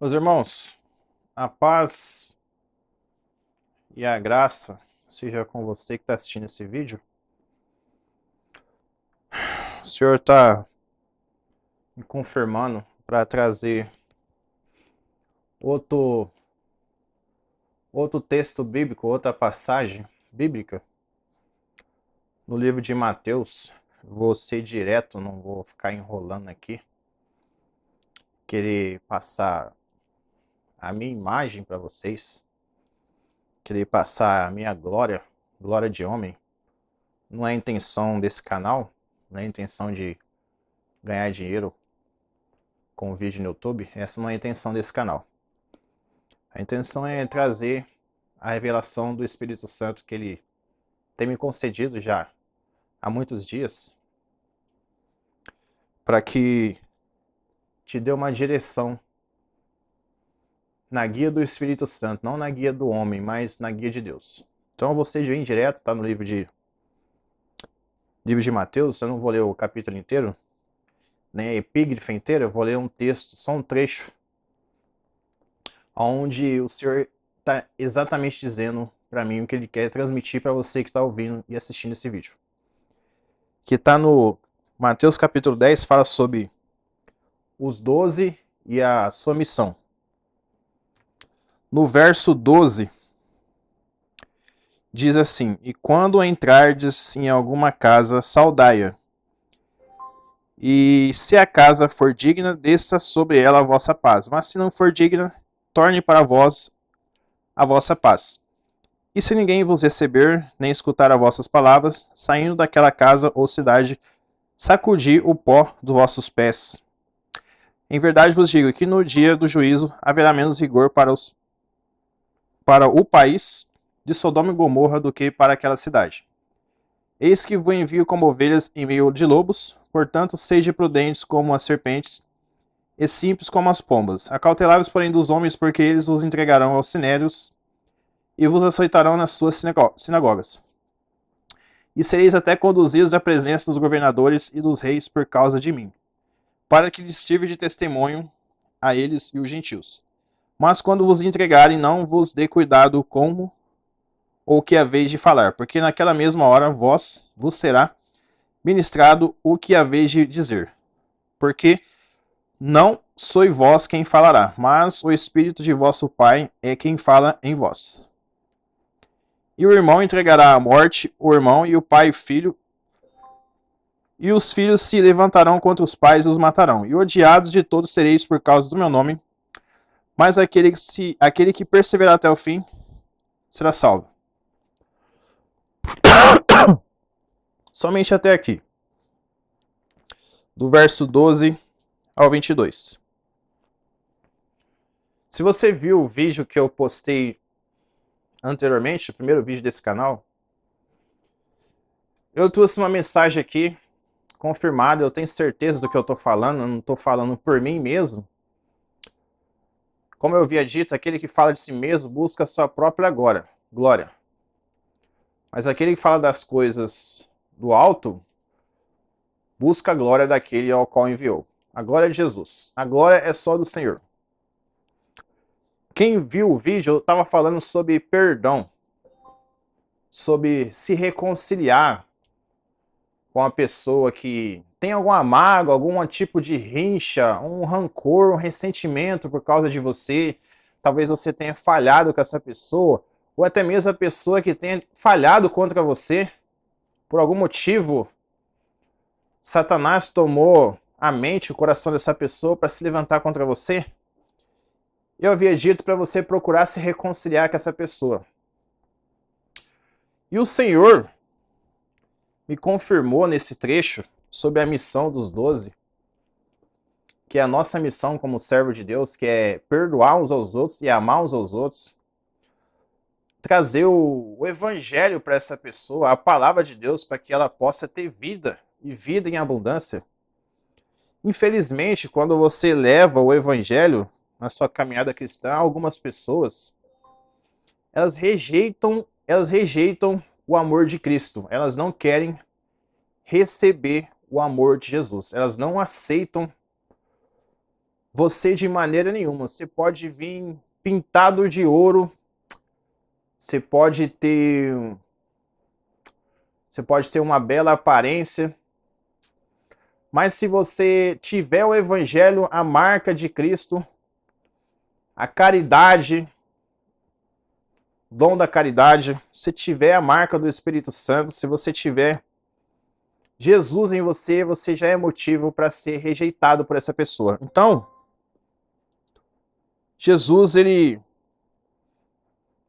Meus irmãos, a paz e a graça seja com você que está assistindo esse vídeo. O Senhor está me confirmando para trazer outro texto bíblico, outra passagem bíblica no livro de Mateus. Vou ser direto, não vou ficar enrolando aqui. Querer passar a minha imagem para vocês, querer passar a minha glória de homem. Não é a intenção desse canal, não é a intenção de ganhar dinheiro com vídeo no YouTube. Essa não é a intenção desse canal. A intenção é trazer a revelação do Espírito Santo que Ele tem me concedido já há muitos dias, para que te dê uma direção na guia do Espírito Santo, não na guia do homem, mas na guia de Deus. Então você vem direto, está no livro de Mateus. Eu não vou ler o capítulo inteiro, nem a epígrafe inteira, eu vou ler um texto, só um trecho, onde o Senhor está exatamente dizendo para mim o que Ele quer transmitir para você que está ouvindo e assistindo esse vídeo. Que está no Mateus capítulo 10, fala sobre os 12 e a sua missão. No verso 12, diz assim: E quando entrardes em alguma casa, saudai-a. E se a casa for digna, desça sobre ela a vossa paz. Mas se não for digna, torne para vós a vossa paz. E se ninguém vos receber, nem escutar as vossas palavras, saindo daquela casa ou cidade, sacudi o pó dos vossos pés. Em verdade vos digo que no dia do juízo haverá menos rigor para o país de Sodoma e Gomorra do que para aquela cidade. Eis que vos envio como ovelhas em meio de lobos, portanto sede prudentes como as serpentes e simples como as pombas. Acautelai-vos, porém, dos homens, porque eles vos entregarão aos sinédrios e vos açoitarão nas suas sinagogas. E sereis até conduzidos à presença dos governadores e dos reis por causa de mim, para que lhes sirva de testemunho a eles e os gentios. Mas quando vos entregarem, não vos dê cuidado como ou que haveis de falar, porque naquela mesma hora vos será ministrado o que haveis de dizer. Porque não sois vós quem falará, mas o Espírito de vosso Pai é quem fala em vós. E o irmão entregará à morte o irmão, e o pai o filho, e os filhos se levantarão contra os pais e os matarão. E odiados de todos sereis por causa do meu nome, mas aquele que perseverar até o fim será salvo. Somente até aqui. Do verso 12 ao 22. Se você viu o vídeo que eu postei anteriormente, o primeiro vídeo desse canal, eu trouxe uma mensagem aqui confirmada. Eu tenho certeza do que eu estou falando, eu não estou falando por mim mesmo. Como eu havia dito, aquele que fala de si mesmo busca a sua própria glória. Mas aquele que fala das coisas do alto busca a glória daquele ao qual enviou. A glória de Jesus. A glória é só do Senhor. Quem viu o vídeo, eu estava falando sobre perdão, sobre se reconciliar com a pessoa que tem alguma mágoa, algum tipo de rincha, um rancor, um ressentimento por causa de você. Talvez você tenha falhado com essa pessoa, ou até mesmo a pessoa que tenha falhado contra você. Por algum motivo, Satanás tomou a mente, o coração dessa pessoa para se levantar contra você. Eu havia dito para você procurar se reconciliar com essa pessoa. E o Senhor me confirmou nesse trecho sobre a missão dos 12, que é a nossa missão como servo de Deus, que é perdoar uns aos outros e amar uns aos outros. Trazer o evangelho para essa pessoa, a palavra de Deus, para que ela possa ter vida, e vida em abundância. Infelizmente, quando você leva o evangelho na sua caminhada cristã, algumas pessoas, elas rejeitam o amor de Cristo. Elas não querem receber o amor de Jesus. Elas não aceitam você de maneira nenhuma. Você pode vir pintado de ouro, você pode ter uma bela aparência, mas se você tiver o evangelho, a marca de Cristo, a caridade, dom da caridade, se tiver a marca do Espírito Santo, se você tiver Jesus em você, você já é motivo para ser rejeitado por essa pessoa. Então, Jesus, ele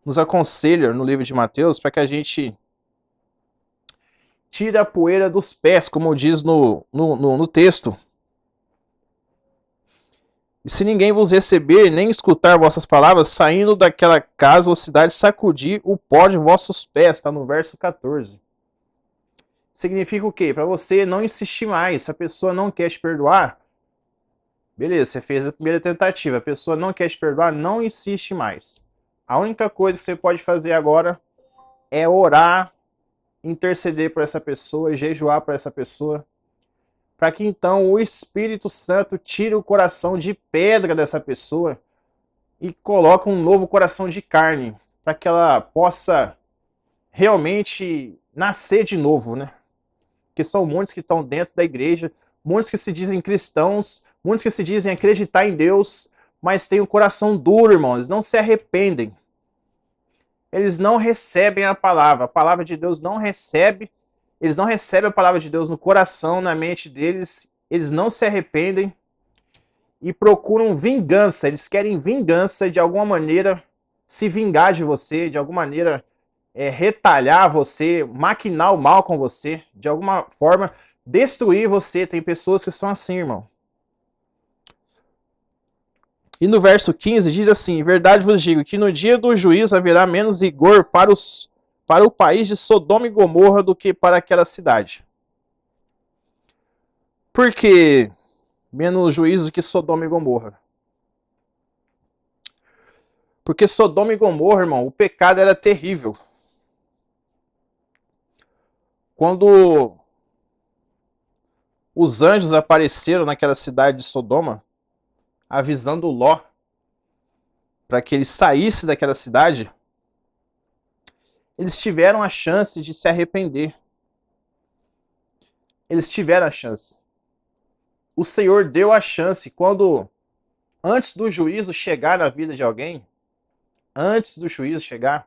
nos aconselha no livro de Mateus para que a gente tire a poeira dos pés, como diz no texto. E se ninguém vos receber, nem escutar vossas palavras, saindo daquela casa ou cidade, sacudir o pó de vossos pés. Está no verso 14. Significa o quê? Para você não insistir mais. Se a pessoa não quer te perdoar, beleza, você fez a primeira tentativa. A pessoa não quer te perdoar, não insiste mais. A única coisa que você pode fazer agora é orar, interceder por essa pessoa, jejuar por essa pessoa, para que então o Espírito Santo tire o coração de pedra dessa pessoa e coloque um novo coração de carne, para que ela possa realmente nascer de novo, né? Porque são muitos que estão dentro da igreja, muitos que se dizem cristãos, muitos que se dizem acreditar em Deus, mas têm o coração duro, irmãos, eles não se arrependem. Eles não recebem a palavra de Deus não recebe, eles não recebem a palavra de Deus no coração, na mente deles, eles não se arrependem e procuram vingança, eles querem vingança de alguma maneira, se vingar de você, de alguma maneira retalhar você, maquinar o mal com você, de alguma forma destruir você. Tem pessoas que são assim, irmão. E no verso 15 diz assim: verdade vos digo que no dia do juízo haverá menos rigor para o país de Sodoma e Gomorra do que para aquela cidade. Por que menos juízo que Sodoma e Gomorra? Porque Sodoma e Gomorra, irmão, o pecado era terrível. Quando os anjos apareceram naquela cidade de Sodoma, avisando Ló para que ele saísse daquela cidade, eles tiveram a chance de se arrepender. Eles tiveram a chance. O Senhor deu a chance quando, antes do juízo chegar na vida de alguém, antes do juízo chegar,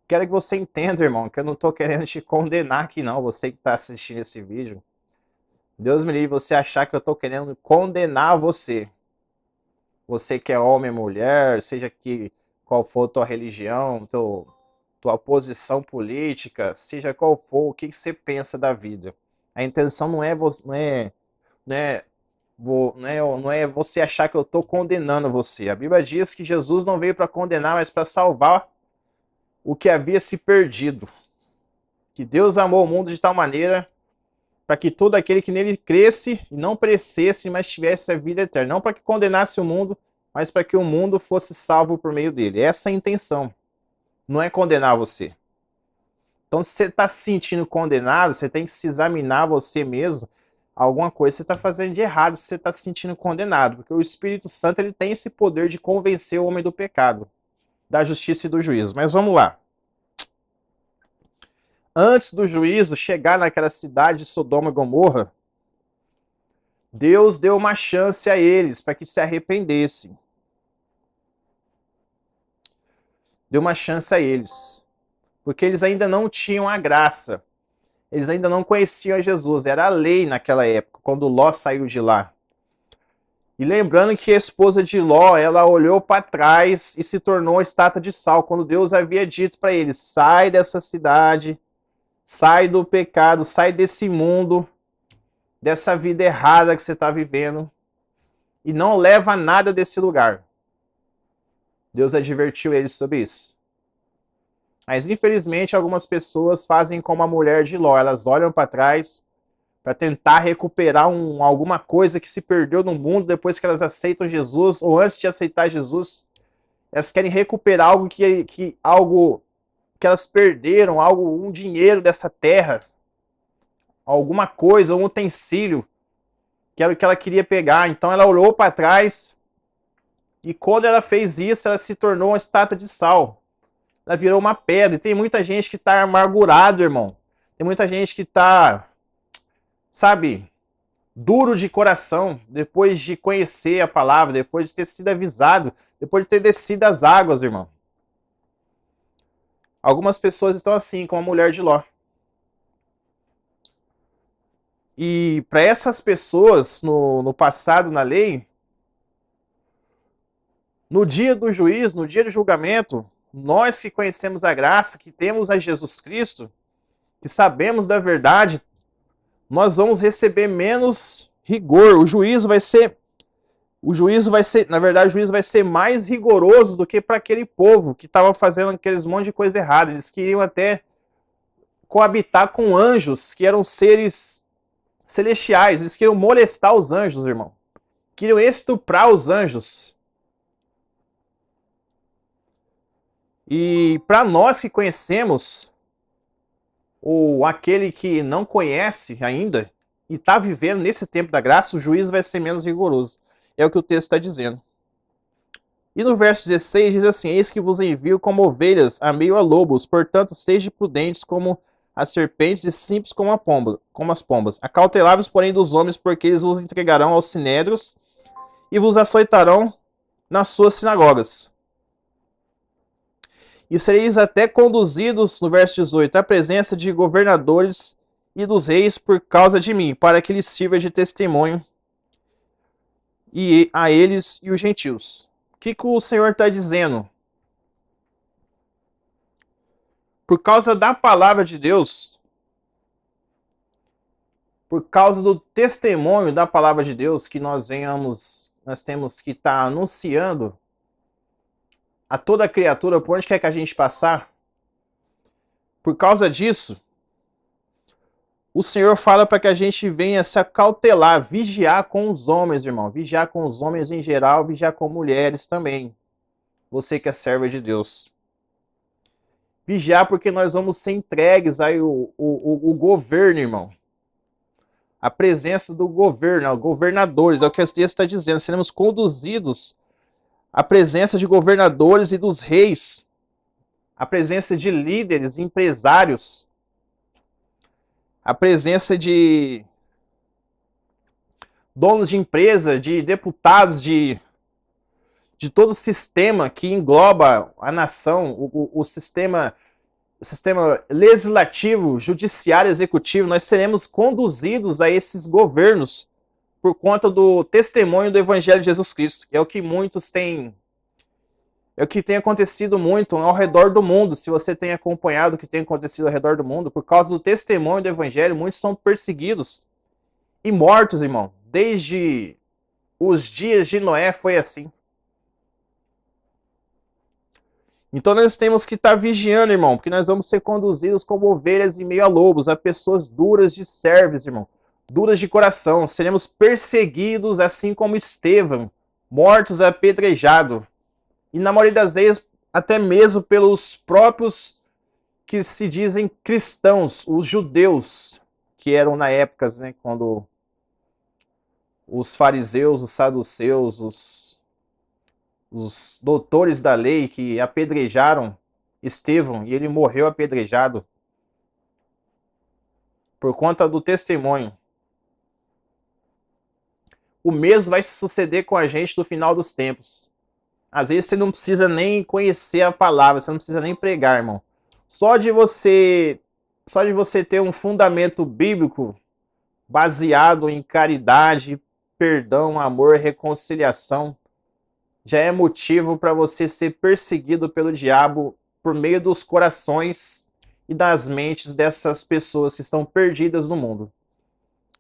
quero que você entenda, irmão, que eu não estou querendo te condenar aqui não, você que está assistindo esse vídeo. Deus me livre você achar que eu estou querendo condenar você. Você que é homem ou mulher, seja que qual for tua religião, tua posição política, seja qual for, o que você pensa da vida. A intenção não é você achar que eu estou condenando você. A Bíblia diz que Jesus não veio para condenar, mas para salvar o que havia se perdido. Que Deus amou o mundo de tal maneira para que todo aquele que nele cresce e não perecesse, mas tivesse a vida eterna. Não para que condenasse o mundo, mas para que o mundo fosse salvo por meio dele. Essa é a intenção. Não é condenar você. Então, se você está se sentindo condenado, você tem que se examinar você mesmo. Alguma coisa você está fazendo de errado se você está se sentindo condenado. Porque o Espírito Santo ele tem esse poder de convencer o homem do pecado, da justiça e do juízo. Mas vamos lá. Antes do juízo chegar naquela cidade de Sodoma e Gomorra, Deus deu uma chance a eles para que se arrependessem. Deu uma chance a eles. Porque eles ainda não tinham a graça. Eles ainda não conheciam a Jesus. Era a lei naquela época, quando Ló saiu de lá. E lembrando que a esposa de Ló, ela olhou para trás e se tornou a estátua de sal, quando Deus havia dito para ele: sai dessa cidade, sai do pecado, sai desse mundo, dessa vida errada que você está vivendo, e não leva nada desse lugar. Deus advertiu eles sobre isso. Mas infelizmente algumas pessoas fazem como a mulher de Ló, elas olham para trás para tentar recuperar alguma coisa que se perdeu no mundo depois que elas aceitam Jesus, ou antes de aceitar Jesus, elas querem recuperar algo que elas perderam, um dinheiro dessa terra, alguma coisa, um utensílio, que era o que ela queria pegar. Então ela olhou para trás E quando ela fez isso, ela se tornou uma estátua de sal. Ela virou uma pedra. E tem muita gente que está amargurado, irmão. Tem muita gente que está, sabe, duro de coração, depois de conhecer a palavra, depois de ter sido avisado, depois de ter descido as águas, irmão. Algumas pessoas estão assim, como a mulher de Ló. E para essas pessoas, no passado, na lei, no dia do juízo, no dia do julgamento, nós que conhecemos a graça, que temos a Jesus Cristo, que sabemos da verdade, nós vamos receber menos rigor. Na verdade, o juízo vai ser mais rigoroso do que para aquele povo que estava fazendo aqueles monte de coisa errada. Eles queriam até coabitar com anjos, que eram seres celestiais. Eles queriam molestar os anjos, irmão. Queriam estuprar os anjos. E para nós que conhecemos, ou aquele que não conhece ainda e está vivendo nesse tempo da graça, o juízo vai ser menos rigoroso. É o que o texto está dizendo. E no verso 16 diz assim: eis que vos envio como ovelhas a meio a lobos, portanto sejam prudentes como as serpentes e simples como as pombas. Acautelai-vos, porém, dos homens, porque eles vos entregarão aos sinédrios e vos açoitarão nas suas sinagogas. E sereis até conduzidos, no verso 18, à presença de governadores e dos reis por causa de mim, para que lhes sirva de testemunho e a eles e os gentios. O que o Senhor está dizendo? Por causa da palavra de Deus, por causa do testemunho da palavra de Deus que nós temos que estar anunciando a toda criatura por onde quer que a gente passar, por causa disso, o Senhor fala para que a gente venha se acautelar, vigiar com os homens, irmão. Vigiar com os homens em geral, vigiar com mulheres também. Você que é serva de Deus. Vigiar porque nós vamos ser entregues aí o governo, irmão. A presença do governo, governadores, é o que o texto está dizendo. Seremos conduzidos à presença de governadores e dos reis. A presença de líderes, empresários. A presença de donos de empresa, de deputados, de todo o sistema que engloba a nação, o sistema legislativo, judiciário, executivo. Nós seremos conduzidos a esses governos por conta do testemunho do Evangelho de Jesus Cristo. É o que muitos têm... É o que tem acontecido muito ao redor do mundo. Se você tem acompanhado o que tem acontecido ao redor do mundo, por causa do testemunho do Evangelho, muitos são perseguidos e mortos, irmão. Desde os dias de Noé foi assim. Então nós temos que estar vigiando, irmão, porque nós vamos ser conduzidos como ovelhas em meio a lobos, a pessoas duras de cerviz, irmão. Duras de coração. Seremos perseguidos assim como Estevão, mortos apedrejados. E na maioria das vezes, até mesmo pelos próprios que se dizem cristãos, os judeus, que eram na época, né, quando os fariseus, os saduceus, os doutores da lei que apedrejaram Estevão, e ele morreu apedrejado por conta do testemunho. O mesmo vai se suceder com a gente no final dos tempos. Às vezes você não precisa nem conhecer a palavra, você não precisa nem pregar, irmão. Só de você ter um fundamento bíblico baseado em caridade, perdão, amor, reconciliação, já é motivo para você ser perseguido pelo diabo por meio dos corações e das mentes dessas pessoas que estão perdidas no mundo.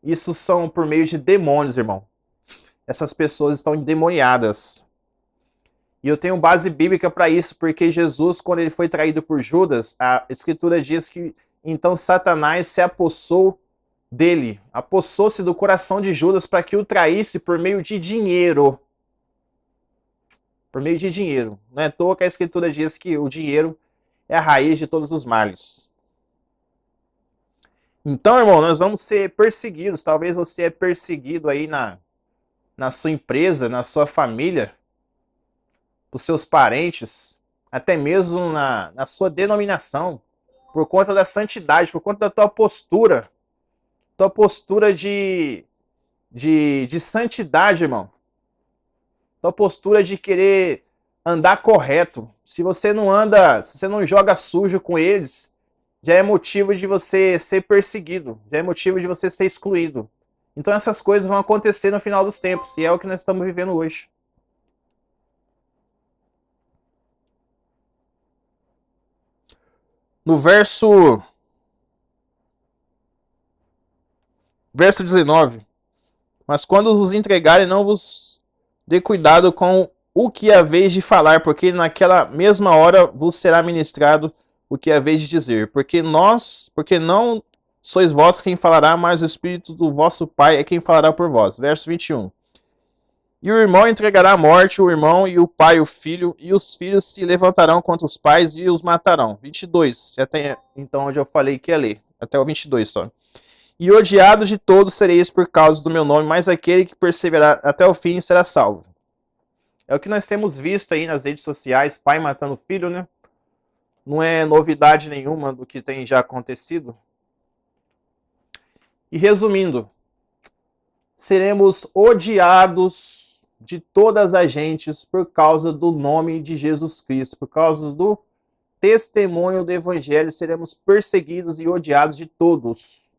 Isso são por meio de demônios, irmão. Essas pessoas estão endemoniadas. E eu tenho base bíblica para isso, porque Jesus, quando ele foi traído por Judas, a Escritura diz que então Satanás se apossou dele, apossou-se do coração de Judas para que o traísse por meio de dinheiro. Por meio de dinheiro. Não é à toa que a Escritura diz que o dinheiro é a raiz de todos os males. Então, irmão, nós vamos ser perseguidos. Talvez você é perseguido aí na sua empresa, na sua família. para os seus parentes, até mesmo na sua denominação, por conta da santidade, por conta da tua postura de santidade, irmão. Tua postura de querer andar correto. Se você não joga sujo com eles, já é motivo de você ser perseguido, já é motivo de você ser excluído. Então essas coisas vão acontecer no final dos tempos, e é o que nós estamos vivendo hoje. No verso 19. Mas quando os entregarem, não vos dê cuidado com o que haveis de falar, porque naquela mesma hora vos será ministrado o que haveis de dizer. Porque não sois vós quem falará, mas o Espírito do vosso Pai é quem falará por vós. Verso 21. E o irmão entregará à morte o irmão, e o pai o filho, e os filhos se levantarão contra os pais e os matarão. 22. Até então onde eu falei que ia ler. Até o 22 só. E odiados de todos sereis por causa do meu nome, mas aquele que perseverar até o fim será salvo. É o que nós temos visto aí nas redes sociais, pai matando filho, né? Não é novidade nenhuma do que tem já acontecido. E resumindo, seremos odiados de todas as gentes por causa do nome de Jesus Cristo, por causa do testemunho do Evangelho, seremos perseguidos e odiados de todos.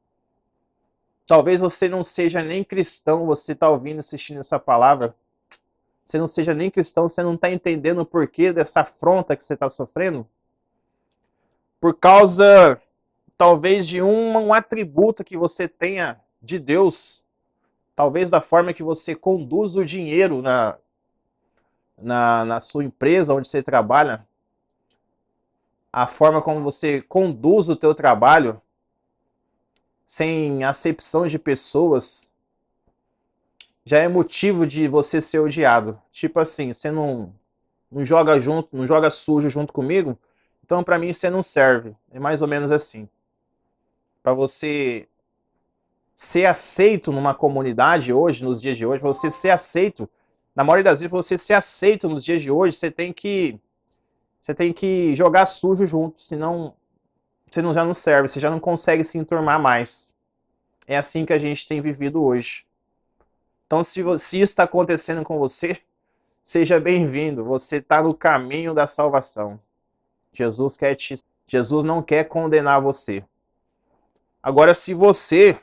Talvez você não seja nem cristão, você está ouvindo, assistindo essa palavra, você não seja nem cristão, você não está entendendo o porquê dessa afronta que você está sofrendo, por causa, talvez, de um atributo que você tenha de Deus, talvez da forma que você conduz o dinheiro na sua empresa, onde você trabalha, a forma como você conduz o teu trabalho, sem acepção de pessoas, já é motivo de você ser odiado. Tipo assim, você não joga junto, não joga sujo junto comigo, então pra mim você não serve. É mais ou menos assim. Pra você ser aceito numa comunidade hoje, nos dias de hoje, pra você ser aceito, na maioria das vezes, pra você ser aceito nos dias de hoje, você tem que jogar sujo junto, senão você já não serve, você já não consegue se enturmar mais. É assim que a gente tem vivido hoje. Então, se isso está acontecendo com você, seja bem-vindo. Você está no caminho da salvação. Jesus não quer condenar você. Agora, se você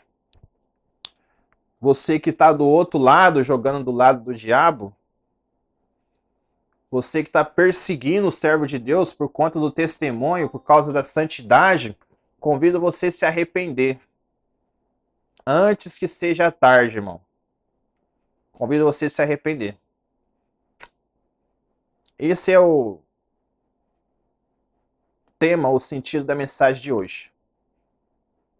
que está do outro lado, jogando do lado do diabo, você que está perseguindo o servo de Deus por conta do testemunho, por causa da santidade, convido você a se arrepender. Antes que seja tarde, irmão. Convido você a se arrepender. Esse é o tema, o sentido da mensagem de hoje.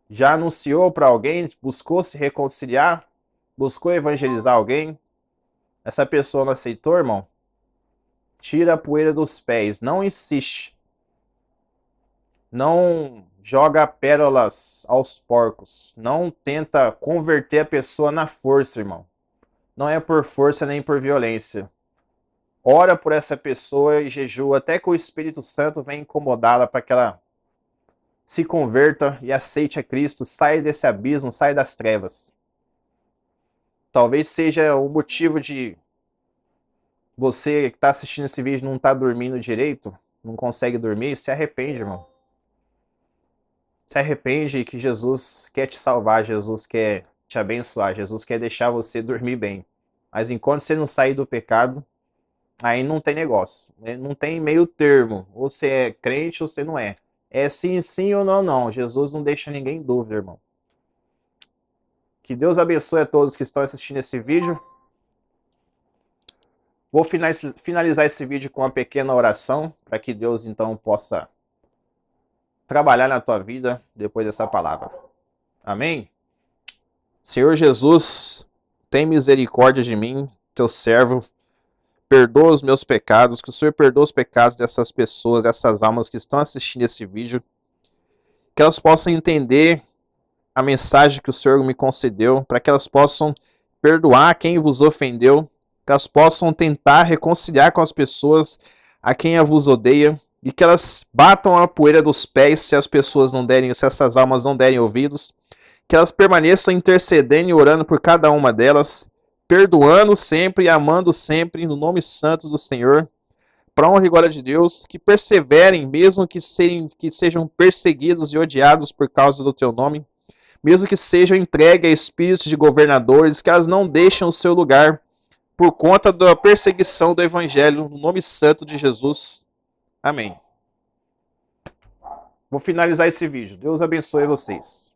Já anunciou para alguém? Buscou se reconciliar? Buscou evangelizar alguém? Essa pessoa não aceitou, irmão? Tira a poeira dos pés. Não insiste. Não joga pérolas aos porcos. Não tenta converter a pessoa na força, irmão. Não é por força nem por violência. Ora por essa pessoa e jejua até que o Espírito Santo venha incomodá-la para que ela se converta e aceite a Cristo, saia desse abismo, saia das trevas. Talvez seja o motivo de você que está assistindo esse vídeo não estar dormindo direito, não consegue dormir, se arrepende, irmão. Se arrepende que Jesus quer te salvar, Jesus quer te abençoar, Jesus quer deixar você dormir bem. Mas enquanto você não sair do pecado, aí não tem negócio, não tem meio termo, ou você é crente ou você não é. É sim, sim ou não, não. Jesus não deixa ninguém em dúvida, irmão. Que Deus abençoe a todos que estão assistindo esse vídeo. Vou finalizar esse vídeo com uma pequena oração, para que Deus então possa trabalhar na tua vida depois dessa palavra. Amém? Senhor Jesus, tem misericórdia de mim, teu servo. Perdoa os meus pecados, que o Senhor perdoa os pecados dessas pessoas, dessas almas que estão assistindo esse vídeo, que elas possam entender a mensagem que o Senhor me concedeu, para que elas possam perdoar quem vos ofendeu, que elas possam tentar reconciliar com as pessoas a quem a vos odeia, e que elas batam a poeira dos pés se as pessoas não derem, se essas almas não derem ouvidos, que elas permaneçam intercedendo e orando por cada uma delas, perdoando sempre e amando sempre, no nome santo do Senhor, para honra e glória de Deus, que perseverem, mesmo que sejam perseguidos e odiados por causa do teu nome, mesmo que sejam entregues a espíritos de governadores, que elas não deixem o seu lugar por conta da perseguição do Evangelho, no nome santo de Jesus. Amém. Vou finalizar esse vídeo. Deus abençoe vocês.